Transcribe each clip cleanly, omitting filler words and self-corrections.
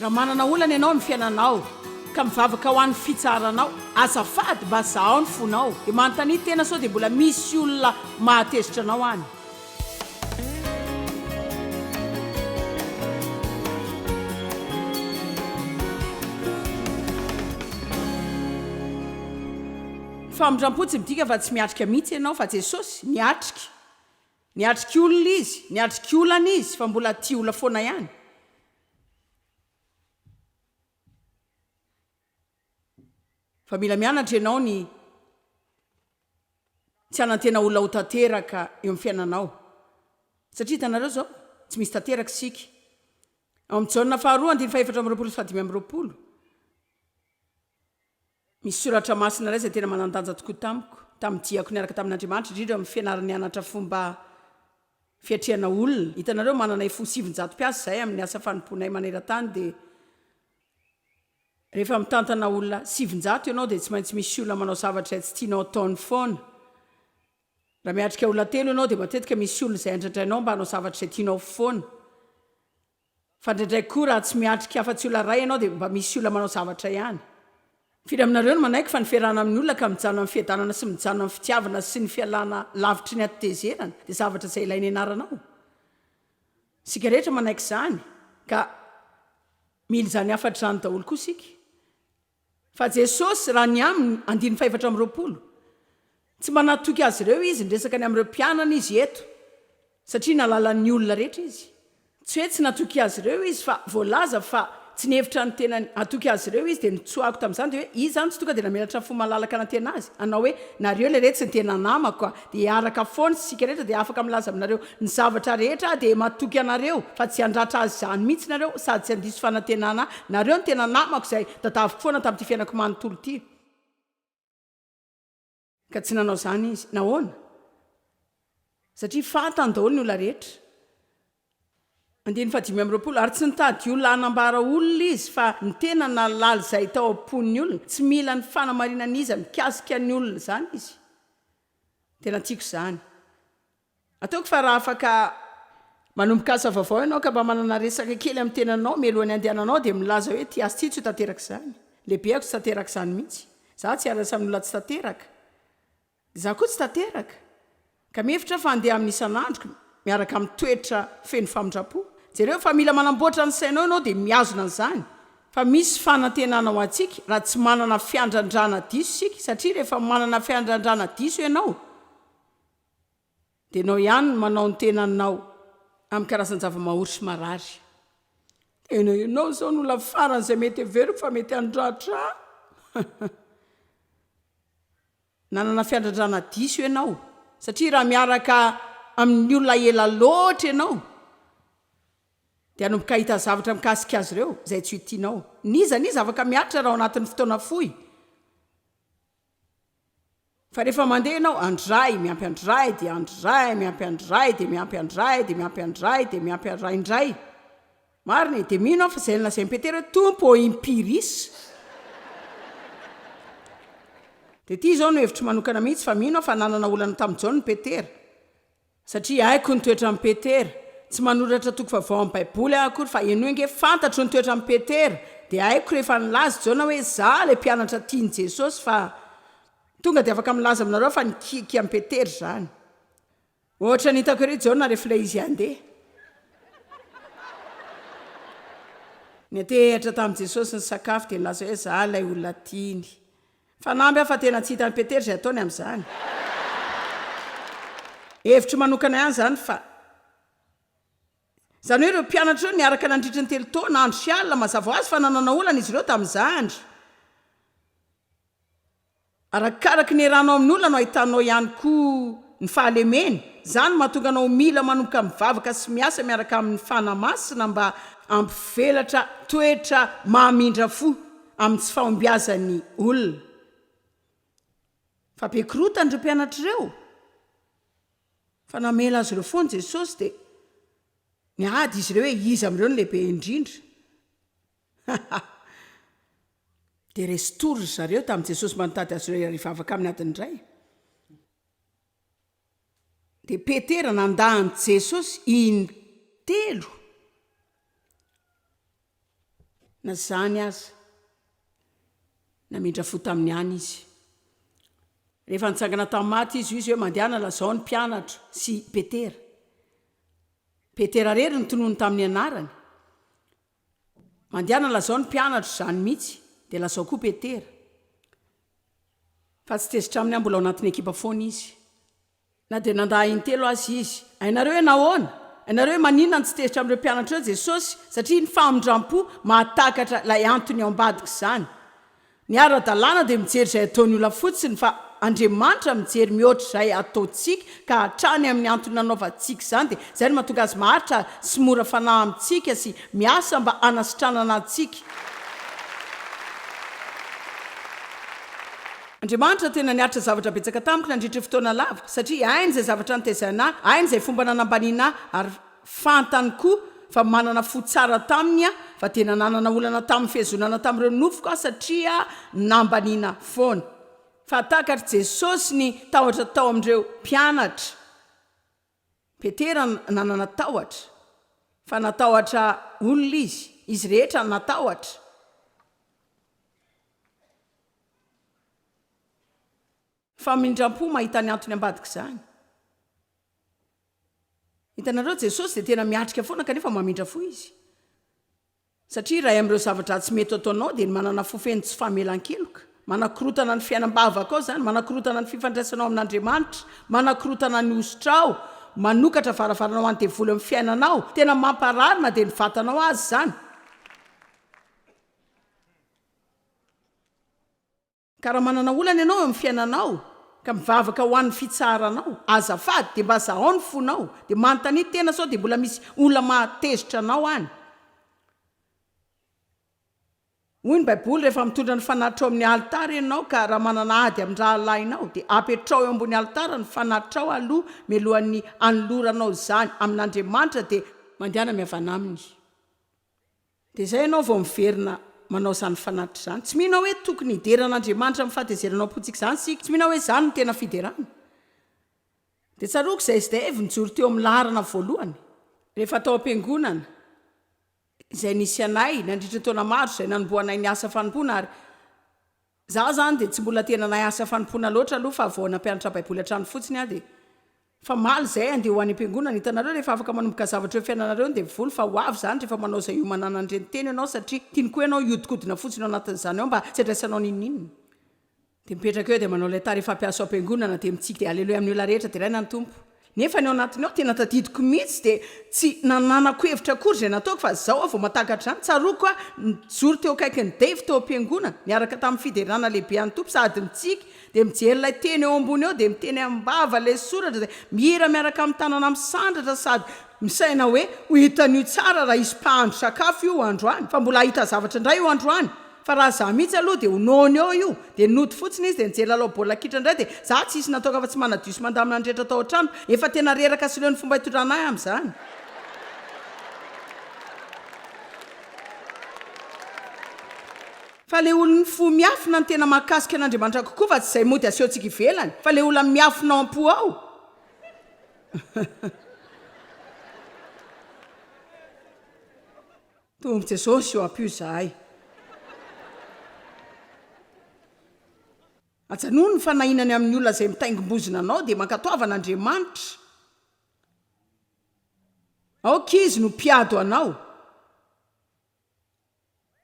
raha manana olana ianao amin'ny fiainanao ka mivavaka ho an'ny fitsaranao, azafady mba zaho ny fonao dia manontany tena sao dia mbola misy olona mahatezitra anao any. Famindram-po tsy midika fa tsy miatrika mihitsy ianao fa Jesosy niatrika olona izy, niatrika olana izy fa mbola tia ola foana ihany. Fa mila mianatra ianao ny tsy hanantena olona ho tanteraka eo amin'ny fiainanao. Satria hitanareo zao tsy misy tanteraka sika. Amin'ny Jaona 2:4-5 misy soratra masina iray izay tena manandanja tokoa tamiko, tamin'ny diako niaraka tamin'Andriamanitra, indrindra amin'ny fianarana anatra fomba fiatriana olona. Hitanareo manana ifo 700 mpiasa zahay amin'ny asa fanomponay maneran-tany, dia rehefa mitantana olona 700 ianao dia tsy maintsy misy olona manao zavatra tsy tianao ataony foana. Raha miatrika olona 3 ianao dia matetika misy olona izay andraindrainao mba hanao zavatra izay tianao foana. Fa ndraindray koa raha tsy miatrika afa-tsy olona ray ianao dia mba misy olona manao zavatra ihany. Firy aminareo no manaiky fa ny fiarahana amin'ny olona ka mijanona amin'ny fiadanana sy mijanona amin'ny fitiavana sy ny fialana lavitry ny atetezerana dia zavatra izay ilainy ianaranao. Sika rehetra manaiky izany ka mila izany afatrany daholo koa sika. Fa Jesosy raha ny aminy 5:20 tsy manatoky azy ireo izy nresaka ny amin'ireo mpianana izy eto satria nalalan'ny olona rehetra izy. Tsy hoe tsy natoky azy ireo izy fa voalaza fa tsy nihevitra ny tena atoky azy ireo izy dia nitsoahako tamin'izany dia hoe izy zany tsy tonga dia namelatra fo malalaka natena azy. Anao hoe nareo ilay rehetra tsy ny tena namako dia araka foana sika rehetra dia afaka milaza aminareo ny zavatra rehetra dia matoky anareo fa tsy handratra azy zany mihitsy nareo sady tsy handiso fanantenana nareo ny tena namako izay dadaviko foana tamin'ity fiainako manontolo ity. Ka tsy nanao zany izy. Nahoana? Satria fantany daholo ny olona rehetra. 5:20 ary tsy nitady olona hanambara olona izy fa ny tena nalala izay tao am-pon'ny olona, tsy mila ny fanamarinana izy mikasika ny olona zany izy. Tena tiako zany. Ataoko fa raha afaka manomboka asa vaovao ianao ka mba manana resaka kely amin'ny tenanao mialohan'ny andehananao dia milaza hoe ty azy ty tsy ho tanteraka izany. Lehibeako tsy tanteraka izany mihitsy. Za tsy arasa amin'ny olona tsy tanteraka. Za koa tsy tanteraka. Ka mihevitra fa andeha amin'ny isan'andro miaraka amin'ny toetra feno famindram-po. Jereo fa mila manamboatra ny sainao ianao dia miazona an'izany. Fa misy fanantenana ho antsika raha tsy manana fiandrandrana diso sika, satria rehefa manana fiandrandrana diso ianao dia ianao ihany manao ny tenanao amin'ny karazan-java-mahory sy marary. Tena ianao izao no olona farany izay mety everiko fa mety handratra. Nanana fiandrandrana diso ianao satria raha miaraka amin'ny olona ela loatra ianao dia anomboka hita zavatra mikasika azy ireo izay tsy ho tianao. Niza afaka miatra raha ao anatin'ny fotoana fohy. Fa rehefa mandeha ianao andray miampy andray dia andray miampy andray dia miampy andray dia miampy andray dia miampy andraindray. Marina dia mino aho fa izay nolazain'i Petera hoe tompo o impirisa. Dia ity izao no hevitry manokana mihitsy fa mino aho fa nanana olana tamin'ny Jaona ny Petera. Satria haiko ny toetra amin'ny Petera. Tsy manoratra toko vaovao amin'ny Baiboly akory fa enoenge fantatro ny toetra amin'ny Petera dia haiko rehefa nilaza Jaona hoe za ilay mpianatra tiany Jesosy fa tonga dia afaka milaza aminareo fa nikiky amin'ny Petera zany. Ohatra ny hitako ery Jaona rehefa ilay izy andeha. Nitehatra tamin'i Jesosy ny sakafo dia nilaza hoe za ilay olona tiany. Fanamby aho fa tena tsy hitan'ny Petera izay ataony amin'izany. Hevitry manokana ihany zany fa zany hoe ireo mpianatra ireo niaraka nandritra ny 3 taona andro sy alina mazava ho azy fa nanana olana izy ireo tamin'izany andro. Arakaraka ny eranao amin'ny olona no ahitanao ihany koa ny fahalemeny. Zany mahatonga anao mila manomboka mivavaka sy miasa miaraka amin'ny fanamasina mba ampivelatra toetra mamindrafo amin'ny tsy fahombiazan'ny olona. Fa be korotany ireo mpianatra ireo. Fa namela azy ireo foana Jesosy dia niady izy ireo hoe izy amin'ireo no lehibe indrindra. Dia restory zareo tamin'i Jesosy manontady azy ireo hivavaka amin'ny adiny iray. Dia Petera nandahany Jesosy intelo. na zany aza namindrafo tamin'ny any izy rehefa nitsangana tamin'ny maty izy hoe mandehana lazao ny mpianatra sy petera rery ny tonoany tamin'ny anarany mandehana lazao ny mpianatra zany mihitsy dia lazao koa petera fa tsy tezitra aminy mbola ao anatin'ny ekipa foana izy na dia nandaha intelo azy izy ainareo hoe nahoana ainareo hoe maninona ny tsy tezitra amin'ireo mpianatra eo Jesosy satria ny famindram-po mahatakatra ilay antony ao ambadika izany ny ara-dalàna dia mijery izay ataony olona fotsiny fa Andriamanitra mijery mihoatra izay ataontsika ka hatrany amin'ny antony nanaovantsika izany dia izay no mahatonga azy maharitra sy mora fanahy amintsika sy miasa mba hanasitranana antsika. Andriamanitra tena niaritra zavatra betsaka tamiko nandritra fotoana lava satria hainy izay zavatra nitaizana hainy izay fomba nanambaniana ary fantany koa fa manana fo tsara taminy fa tena nanana olana tamin'ny fihazonana tamin'ireo nofoko satria nambaniana foana fa takatra Jesosy ny tahotra tao amin'ireo mpianatra petera nanana tahotra fa natahotra olona izy rehetra natahotra fa mindram-po mahita ny antony ambadika izany hitanareo Jesosy dia tena miatrika foana kanefa mamindrafo izy satria raha amin'ireo zavatra tsy mety ataonao dia ny manana fofeny tsy famelan-keloka manakorotana ny fiainam-bavaka ao zany manakorotana ny fifandraisanao amin'Andriamanitra manakorotana ny osotrao manokatra varavaranao any devoly amin'ny fiainanao tena mampararina dia ny vatanao azy zany ka raha manana olana ianao amin'ny fiainanao ka mivavaka ho an'ny fitsaranao azafady dia mba zahao ny fonao dia manontany tena sao dia mbola misy olona mahatezitra anao any hoy ny baiboly rehefa mitondra ny fanahitrao amin'ny alitara ianao ka raha manana ady amin'ny rahalahinao dia apetrao eo ambony alitara ny fanahitrao aloha mialohan'ny anoloranao izany amin'Andriamanitra dia mandehana mihavana aminy dia izay ianao vao miverina manao izany fanatitra izany tsy mihina hoe tokony hideran'Andriamanitra amin'ny fahatezeranao am-potsika izany sika tsy mihina hoe izany no tena fiderana dia tsaroko izay izy dia evy nijoro teo amin'ny laharana voalohany rehefa tao am-piangonana izay nisy anay nandritra taona maro izay nanomboanay ny asa fanompoana ary za zany dia tsy mbola tena nay asa fanompoana loatra aloha fa vao nampianatra baiboly hatrany fotsiny aho dia fa maly izay andeha ho any am-piangonana hitanareo rehefa afaka manomboka zavatra eo fiainanareo dia voly fa ho avy zany rehefa manao izay iomanana an'ireny teny ianao satria tiany koa ianao iodikodina fotsiny ao anatin'izany ao mba tsy andraisanao ninninona dia mipetraka eo dia manao ilay tara rehefa ampiasa ao am-piangonana dia mitsika dia aleloha amin'ny olona rehetra dia raina ny tompo nefa ny ao anatiny ao tena tadidiko mihitsy dia tsy nananako hevitra akory izay nataoko fa zao aho vao mahatakatra izany tsaroko a nijoro teo akaiky ny Dave teo am-piangonana niaraka tamin'ny fiderana lehibe an'ny tompo sady mitsika dia mijery ilay teny eo ambony eo dia miteny ambava ilay soratra dia mihira miaraka amin'ny tanana misandratra sady misaina hoe ho hitan'io tsara raha isy mpahandro sakafo io androany fa mbola hahita zavatra indray io androany fa raha za mihitsy aloha dia honony eo io dia nody fotsiny izy dia nijery lalao baolina kitra indray dia za tsy isy nataoka fa tsy manadio sy mandamina andrehetra tao an-trano efa tena reraka sy leo ny fomba hitondranay amin'izany fa le olony fo miafina ny tena mahakasika an'Andriamanitra kokoa fa tsy izay mody asehoantsika ivelany fa le olona miafina ao am-po ao tombo Jesosy eo ampio zahay ajanony ny fanahinany amin'ny olona izay mitaingombozina anao dia mankatoavan'Andriamanitra aoka izy no mpiado anao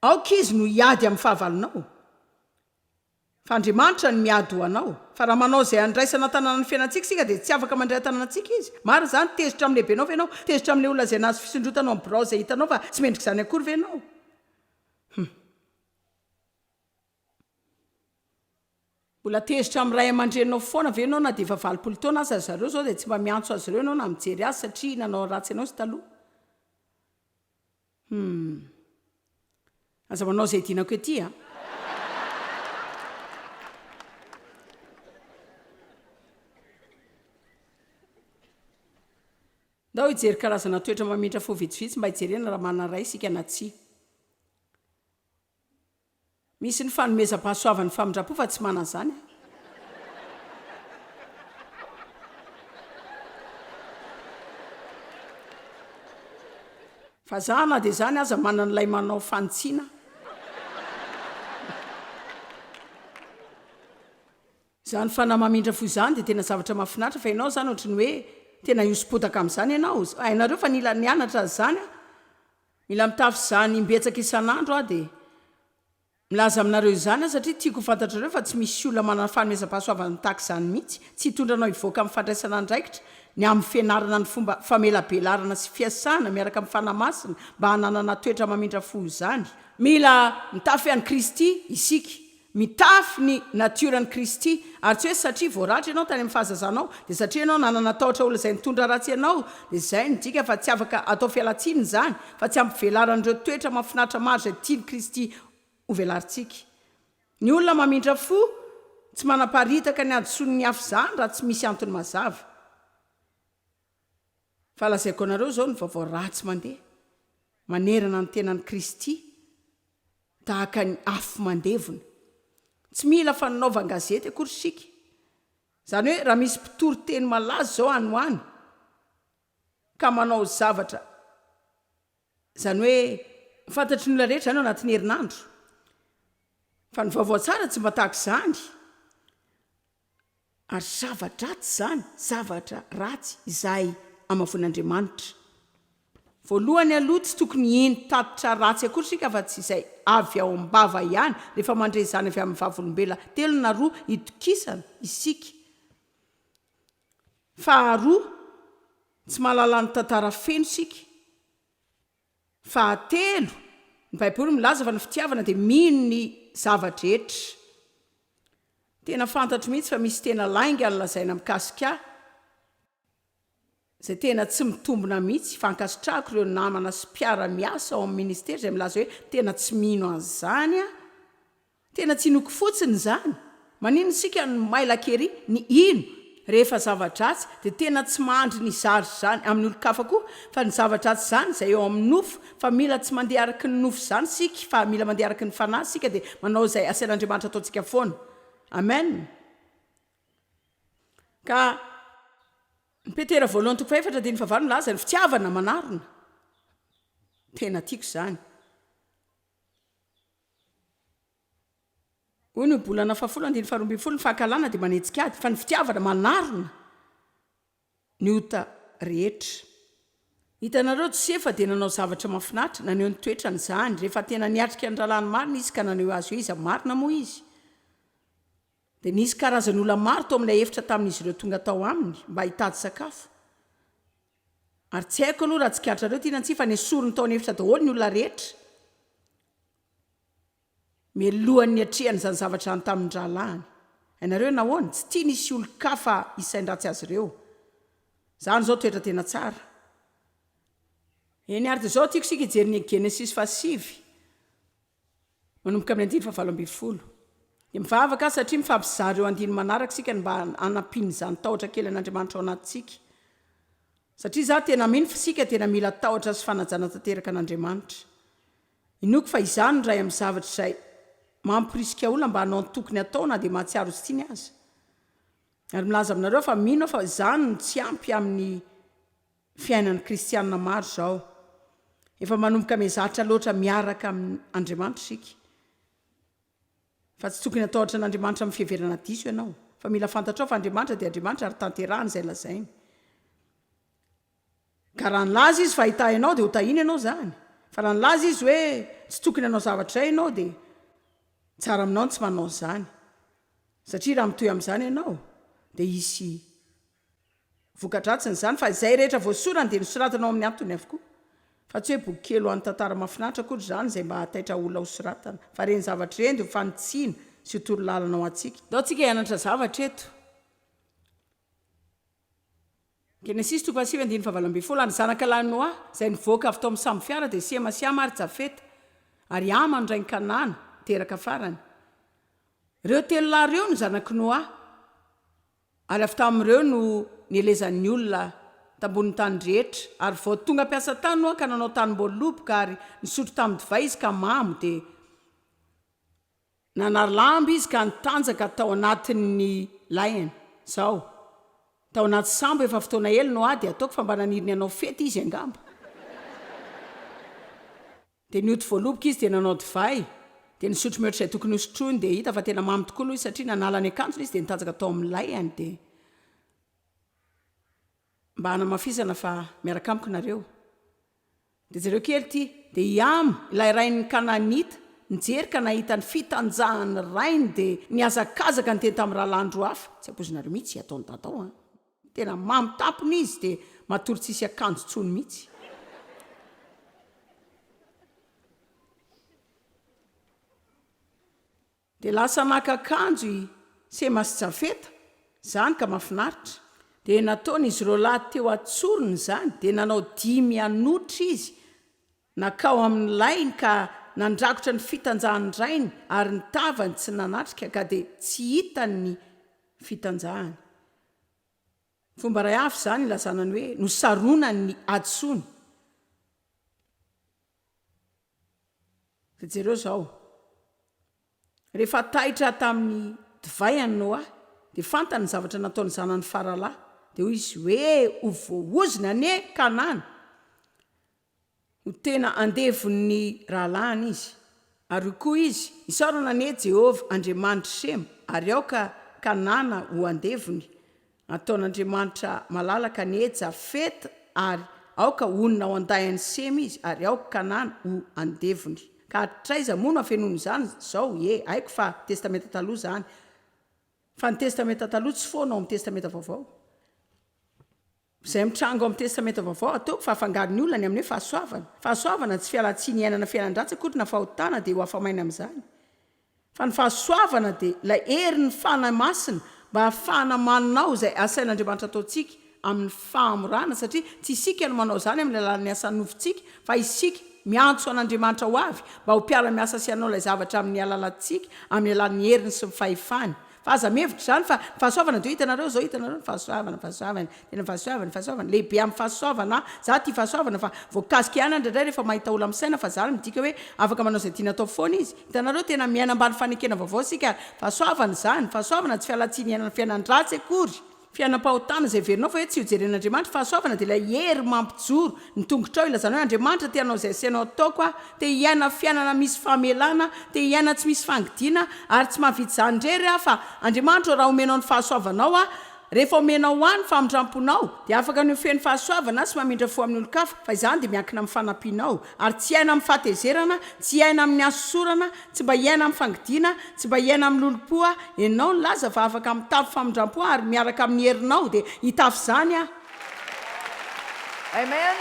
aoka izy no hiady amin'ny fahavalonao fa Andriamanitra ny miado anao fa raha manao izay andraisana tanàna ny fiainantsika sika dia tsy afaka mandray tanànantsika izy maro izany tezitra amin'ny lehibenao ve ianao tezitra amin'ilay olona izay nazo fisondrotanao amin'ny birao izay hitanao fa tsy mendrika izany akory ve ianao mbola tezitra amin'ny ray aman-drenao foana ve ianao na dia efa 20 taona azy zareo zao dia tsy mba miantso azy ireo ianao na mijery azy satria nanao ratsy ianao sy taloha aza manao izay dinako ety a ndao hijery karazana toetra mamindra fo vitsivitsy mba hijerena raha manana ray isika na tsy misy ny fanomezam-pahasoavan'ny famindram-po fa tsy manana izany fa za na dia izany aza manana ilay manao fantsiana zany fa na mamindrafo zany de tena zavatra mahafinaritra fa ianao zany ohatrany hoe tena iosopotaka amin'izany ianao hainareo fa nila nianatra azy zany a mila mitafy zany imbetsaka isan'andro a de milaza aminareo izany a satria tiako fantatrareo fa tsy misy olona manana fanomezam-pahasoavana tahaka izany mihitsy tsy hitondranao hivoaka amin'ny fandraisana andraikitra ny amin'ny fianarana ny fomba famelabelarana sy fiasana miaraka amin'ny fanamasina mba hananana toetra mamindrafo izany mila mitafy any Kristy isika mitafy ny natiorany Kristy ary tsy hoe satria voaratra ianao tany amin'ny fahazazanao de satria ianao nanana tahotra olona izay nitondra ratsy ianao de zay nidika fa tsy afaka atao fialatsiny zany fa tsy ampivelaran'ireo toetra mahafinaritra maro izay tiany Kristy hovelarintsika ny olona mamindrafo tsy manaparitaka ny adoson'ny hafa zany raha tsy misy antony mazava fa lazaiko anareo zao ny vaovao ratsy mandeha manerana ny tenan'ny Kristy tahaka ny afo mandevona tsy mila fananaovan-gazety akory sika zany hoe raha misy mpitory-teny malaza zao anoany ka manao zavatra zany hoe fantatry ny olona rehetra zany ao anatin'ny herinandro fa ny vaovao tsara tsy mba tahaka izany ary zavatra ratsy zany zavatra ratsy izay amavon'Andriamanitra voalohany aloha tsy tokony iny tatitra ratsy akory sika fa tsy izay avy ao am-bava ihany rehefa mandre zany avy amin'ny vavolombelona telo na roa itokisana isika faharoa tsy mahalala ny tantara feno sika fahatelo ny baiboly milaza fa ny fitiavana dia mino ny zavadrehetra tena fantatro mihitsy fa misy tena lainga nolazaina mikasika zay tena tsy mitombona mihitsy fankasitrahako ireo namana sy mpiara-miasa ao amin'ny ministera zay milaza hoe tena tsy mino an'izany a tena tsy noko fotsiny zany manino sika ny mailakery ny ino rehefa zavadratsy dia tena tsy mahandry ny zary zany amin'ny olo-kafa koa fa ny zavadratsy zany zay eo amin'ny nofo fa mila tsy mandeha araky ny nofo zany sika fa mila mandeha araky ny fanahy sika dia manao izay asain'Andriamanitra ataontsika foana amen ka ny petera voalohany toko faefatra dia ny fahavalo milaza ny fitiavana manarona tena tiako izany hoy ny bolana fahafolo andiny faharoambinifolo ny fahakalana dia manetsika ady fa ny fitiavana manarona ny ota rehetra hitanareo Josefa dia nanao zavatra mahafinaritra naneho ny toetrany zany rehefa tena niatrika ny rahalahy marina izy ka naneho azy hoe izy marina moa izy dia nisy karazany olona maro tao amin'ilay efitra tamin'izy ireo tonga tao aminy mba hitady sakafo ary tsy haiko aloha raha tsikatrareo tiana tsi fa ny sorony tao ny efitra daholo ny olona rehetra melohan'ny atrehany zany zavatra any tamin'ny rahalahiny ianareo nahoana tsy tia nisy olo-kafa isain-dratsy azy ireo zany zao toetra tena tsara eny ary dia zao tiako sika hijery ny Genesis 5 manomboka amin'ny andiny fahavalo ambin'ny folo dia mivavaka satria mifampizary eo andiny manaraka sika ny mba anampiny zany tahotra kely an'Andriamanitra ao anatintsika satria za tena mino fa sika tena mila tahotra sy fanajana tanteraka an'Andriamanitra inoko fa izany ny ray amin'ny zavatra izay mampirisika olona mba hanao ny tokony ataona dia mahatsiaro izy tiany azy ary milaza aminareo fa mino fa izany no tsy ampy amin'ny fiainan'ny kristianina maro zao efa manomboka mezatra loatra miaraka amin'Andriamanitra sika fa tsy tokony atahotra an'Andriamanitra amin'ny fiheverana diso ianao fa mila fantatrao fa Andriamanitra dia Andriamanitra ary tanterahany izay lazainy ka raha nilaza izy fa ahita ianao dia ho tahina ianao zany fa raha nilaza izy hoe tsy tokony anao zavatra iray ianao dia tsara aminao ny tsy manao zany satria raha mitoy amin'izany ianao dia isy vokadratsiny zany fa izay rehetra voasorany dia nisoratanao amin'ny antony avokoa fa tsy hoe boky kely ho an'ny tantara mahafinaritra akory zany izay mba hataitra olona ho soratana fa reny zavatra reny dia ho fanitsiana sy ho toro lalana ao antsika dao tsika hianatra zavatra eto Genesis 5:7 any zanaka lahy Noa izay nivoaka avy tao amin'ny samby fiara dia Sema sy Hama ary Jafeta ary Hama no ray ny Kanana teraka farany ireo telo lahy ireo no zanaky Noa ary avy tamin'ireo no nielezan'ny olona tambony tany rehetra ary vao tonga mpiasa tany Noa ka nanao tany-boaloboka ary nisotro tamin'ny divay izy ka mamo dia nanary lamba izy ka nitanjaka tao anatin'ny lainy zao tao anaty sambo efa fotoana ely Noa dia ataoko fa mba naniriny anao fety izy angamba dia nioty voaloboka izy dia nanao divay dia nisotro mihoatra izay tokony hosotrony dia hita fa tena mamy tokoa aloha izy satria nanala ny akanjony izy dia nitanjaka tao amin'n'ilay any dia mba hanamafisana fa miaraka amiko nareo dia zareo kely ity dia iamy ilay rainy kananita nijery ka nahita ny fitanjahany rainy dia niazakazaka ny teny tamin'ny rahalandro hafa tsy ampozinareo mihitsy ataony tatao tena mamy tampony izy dia matory tsisy akanjo tsony mihitsy dia lasa naka akanjo semasijafeta zany ka mahafinaritra dia nataony izy ireo lahy teo atsorony zany dia nanao 5 anotra izy nakao amin'ny lainy ka nandrakotra ny fitanjahany rainy ary nitavany tsy nanatrika ka dia tsy hitany ny fitanjahany fomba ray afy zany ilazanany hoe nosarona ny adsony dia jereo zao rehefa taitra tamin'ny divay any Noa dia fantany ny zavatra nataony zanany faralahy dia hoy izy hoe ho voaozina ane Kanana ho tena andevon'ny rahalahiny izy ary koa izy isaorana ane Jehova Andriamanitra Sema ary aoka Kanana ho andevony ataon'Andriamanitra malalaka ane Jafeta ary aoka onona ao andayany Sema izy ary aoka Kanana ho andevony ka traiza mono afenony zany zao haiko fa testamenta taloha zany fa ny testamenta taloha tsy foana ao amin'ny testamenta vaovao izay mitrango amin'ny testamenta vaovao ataoko fa afangarony olona ny amin'ny hoe fahasoavana tsy fialatsiny iainana fiainan-dratsy akory na fahotana dia ho afamaina amin'izany fa ny fahasoavana dia ilay hery ny fanamasina mba hahafahana manao izay asain'Andriamanitra ataontsika amin'ny fahamorana satria tsy isika no manao zany amin'ny alalan'ny asan'ny nofontsika fa isika miantso an'Andriamanitra ho avy mba ho mpiala miasa sy anao ilay zavatra amin'ny alalantsika amin'ny alalan'ny heriny sy ny fahefany fa aza mevitra zany fa fahasoavana dia hitanareo zao hitanareo fahasoavana tena fahasoavana lehibe amin'ny fahasoavana za tia fahasoavana fa voakasika ihany andradray rehefa mahita olo amin'saina fa zany midika hoe afaka manao izay tiana atao foana izy hitanareo tena miaina ambany fanekena vaovao sika fahasoavana zany fahasoavana tsy fialatsiny iainana fiainan-dratsy akory fiainam-pahotana izay verinao fa hoe tsy hojeren'Andriamanitra fahasoavana dia ilay hery mampijoro ny tongotra ao ilazany hoe Andriamanitra tianao izay asianao ataoko te hiaina fiainana misy famelana te hiaina tsy misy fangidiana ary tsy mahavita zany rery fa Andriamanitra raha omenao ny fahasoavanao rehefa omenao any famindramponao dia afaka ny ofeny fahasoavana sy mamindrafo amin'ny olo-kafa fa izany dia miankina amin'ny fanampianao ary tsy hiaina amin'ny fahatezerana tsy hiaina amin'ny asosorana tsy mba hiaina amin'ny fangidiana tsy mba hiaina amin'ny lolopoa ianao ny laza fa afaka mitafy famindrampo ary miaraka amin'ny herinao dia hitafy zany Amen.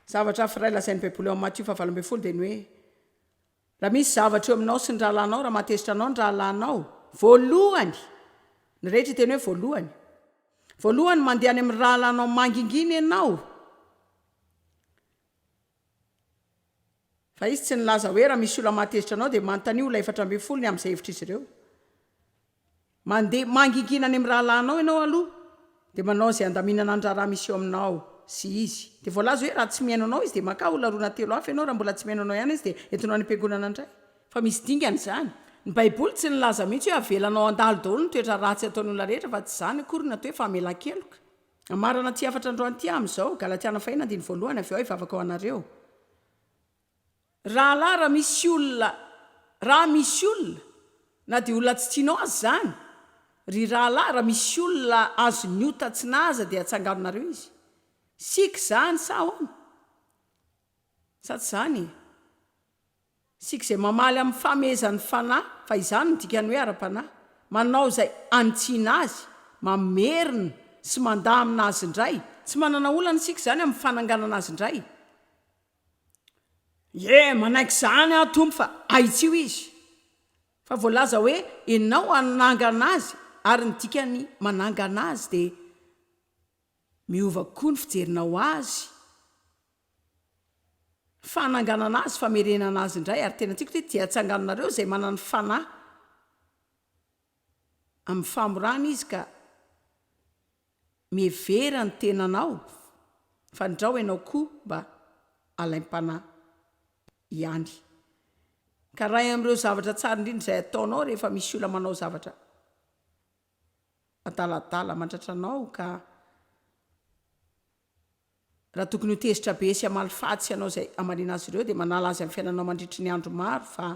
zavatra hafa ray lazain'ny baiboly ao amin'ny Matthieu 7:20 dia ny hoe raha misy zavatra eo aminao sy ny rahalahinao raha matezitra anao ny rahalahinao voalohany ny rehetra teny hoe voalohany mandeha any amin'ny rahalahinao manginginy ianao fa izy tsy nilaza hoe raha misy olona matezitra anao dia manontany olona 7:20 ny amin'izay hevitra izy ireo mandeha mangingina any amin'ny rahalahinao ianao aloha dia manao izay andaminana ny raha misy eo aminao sy izy dia voalaza hoe raha tsy miaino anao izy dia maka olona roa na telo hafa ianao raha mbola tsy miaino anao ihany izy dia entonao any am-piangonana indray fa misy dingany zany ny baiboly tsy nilaza mihitsy hoe avelanao andalo daholo ny toetra ratsy ataony olona rehetra fa tsy zany akory natao hoe famelan-keloka amarana ty afatra androany ty amin'izao Galatiana 5:1 avy ao ivavaka ao anareo rahalahy raha misy olona na dia olona tsy tianao azy zany ry rahalahy raha misy olona azo niota tsy naza dia atsanganonareo izy sika zany sa hoana sa tsy zany sika izay mamaly amin'ny famezan'ny fanahy fa izany ny dikany hoe ara-panahy manao izay anotsiana azy mamerina sy mandaha aminazy indray tsy manana olana sika zany amin'ny fananganana azy indray manaiky zany tompo fa aitsio izy fa voalaza hoe ianao anangana azy ary ny dikany manangana azy dia miova koa ny fijerinao azy fananganana azy famerenana azy indray ary tena tiako hoe dia atsanganonareo izay manana fanahy amin'ny famorana izy ka mihevera ny tenanao fa ndrao ianao koa mba alaim-panahy ihany ka raha amin'ireo zavatra tsara indrindra izay ataonao rehefa misy olona manao zavatra adaladala mandratranao ka raha tokony ho tezitra be sy amalifatsy ianao zay amarina azy ireo dia manala azy amin'ny fiainanao mandritry ny andro maro fa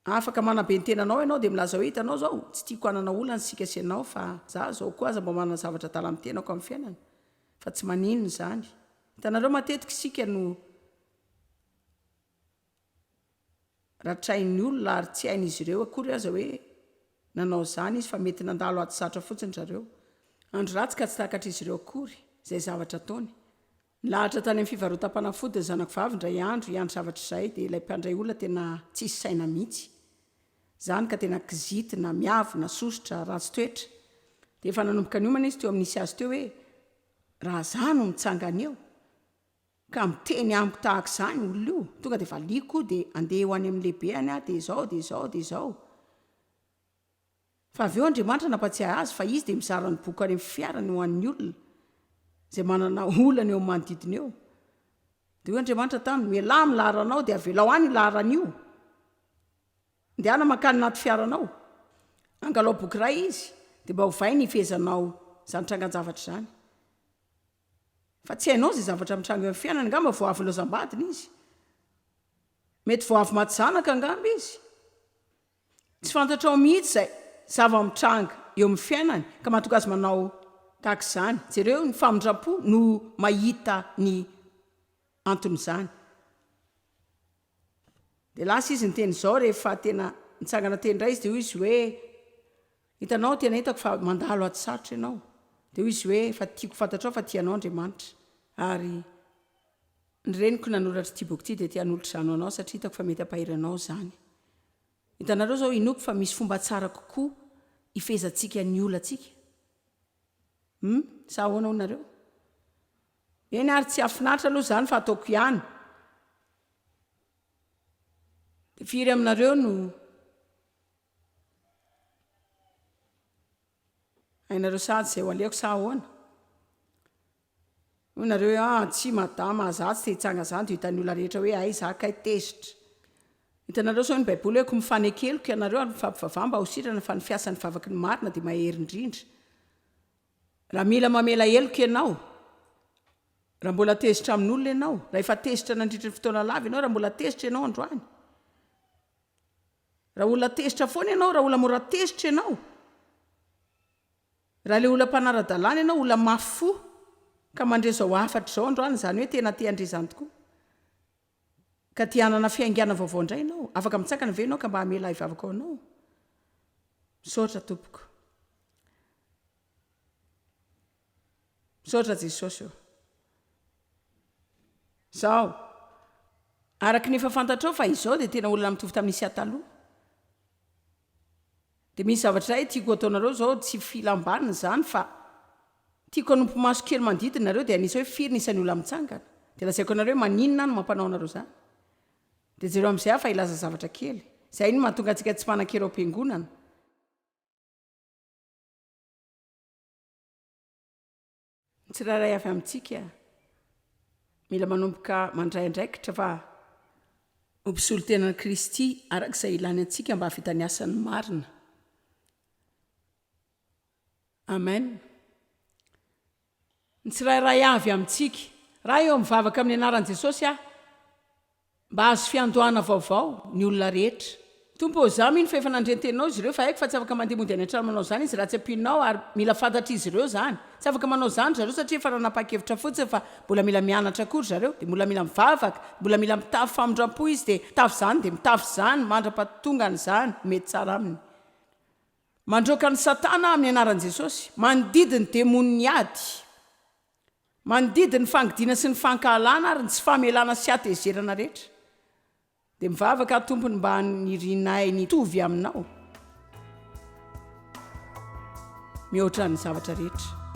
afaka manabe ny tenanao ianao dia milaza hoe hitanao zao tsy tiako anana olana sika senao fa za zao koa aza mba manana zavatra tala amin'ny tenako amin'ny fiainana fa tsy maninona zany hitanareo matetika sika no ratrain'ny olona ary tsy hain'izy ireo akory aza hoe nanao zany izy fa mety nandalo aty satra fotsiny zareo andro ratsy ka tsy takatra izy ireo akory zay zavatra ataony nilahatra tany amin'ny fivarotam-panafody ny zanako vavy indray andro hiandry zavatra izay dia ilay mpandray olona tena tsisy saina mihitsy zany ka tena kizitina miavina sosotra ratsy toetra dia efa nanomboka ny omana izy teo amin'nisy azy teo hoe raha za no mitsangana eo ka miteny amiko tahaka izany olona io tonga dia valiko dia andeha ho any amin'ny lehibeany a dia izao dia izao dia izao fa avy eo Andriamanitra nampatsiahy azy fa izy dia mizara ny boky any amin'ny fiarany ho an'ny olona zay manana olana eo manodidina eo dia hoe Andriamanitra taminy mialahy milaharanao dia avelao any laharan'io ndehana makany naty fiaranao angalao boky iray izy dia mba hovay ny ifezanao zany trangan-javatra zany fa tsy hainao zay zavatra mitranga eo amin'ny fiainana angamba voavy lozam-badina izy mety voavy maty zanaka angamba izy tsy fantatrao mihitsy zay zava-mitranga eo amin'ny fiainany ka mahatonga azy manao tahaka izany jereo ny famindram-po no mahita ny anton'izany dia lasa izy ny teny izao rehefa tena nitsangana teny indray izy dia hoy izy hoe hitanao tena hitako fa mandalo aty sarotra ianao dia hoy izy hoe fa tiako fantatrao fa tianao Andriamanitra ary ny reniko nanoratra ity boky ity dia tian'olotra zano anao satria hitako fa mety ampahiranao zany hitanareo zao inoko fa misy fomba tsara kokoa ifezantsika ny olantsika sa ahoana honareo eny ary tsy afinaritra aloha zany fa ataoko ihany dia firy aminareo no hainareo sady zay ho aleoko sa ahoana honareo hoe tsy madama azatsy te hitsanga zany dia hitan'ny olona rehetra hoe ay za kay tezitra hitanareo sao ny baiboly hoe ko mifanekeloko ianareo ary mifampivavah mba ho sitrana fa ny fiasan'ny vavaky ny marina dia mahery indrindra raha mila mamela heloka ianao raha mbola tezitra amin'olona ianao raha efa tezitra nandritry ny fotoana lava ianao raha mbola tezitra ianao androany raha olona tezitra foana ianao raha olona mora tezitra ianao raha le olona mpanara-dalàna ianao olona mafo ka mandrezao afatra izao androany zany hoe tena te andrezany tokoa ka ty hanana fiaingana vaovao indray ianao afaka mitsakana ve ianao ka mba hamela hivavaka ao anao misaotra tompoko misaotra Jesosy eo zao araka ny efa fantatrao fa izao dia tena olona mitovy tamin'nisy ataloha dia misy zavatra iray tiako ataonareo zao tsy filambanina zany fa tiako hanompo maso kely mandidina nareo dia anisy hoe firy nisan'ny olona mitsangana dia lazaiko anareo hoe maninona no mampanao anareo zany dia jereo amin'izay afa ilaza zavatra kely zay iny mahatonga antsika tsy manan-kereo am-piangonana tsirairay avy amintsika mila manomboka mandray andraikitra fa ho mpisolo tenan'i Kristy arak'izay ilany antsika mba hahavitany asan'ny marina amen ny tsirairay avy amintsika raha eo mivavaka amin'ny anaran'i Jesosy mba azo fiandohana vaovao ny olona rehetra tompo za mino fa efa nandrentenao izy ireo fa haiko fa tsy afaka mandeha mody any an-trano manao zany izy raha tsy ampinao ary mila fantatra izy ireo zany tsy afaka manao zany zareo satria efa nanapa-kevitra fotsiny fa mbola mila mianatra akory zareo dia mbola mila mivavaka mbola mila mitafy famindram-po izy dia mitafy zany dia mitafy zany mandra-patongany zany mety tsara aminy mandroaka ny Satana amin'ny anaran'i Jesosy manodidy ny demony ady manodidy ny fangidiana sy ny fankahalana ary ny tsy famelana sy atezerana rehetra dia mivavaka tompony mba nirinay nitovy aminao mihoatra ny zavatra rehetra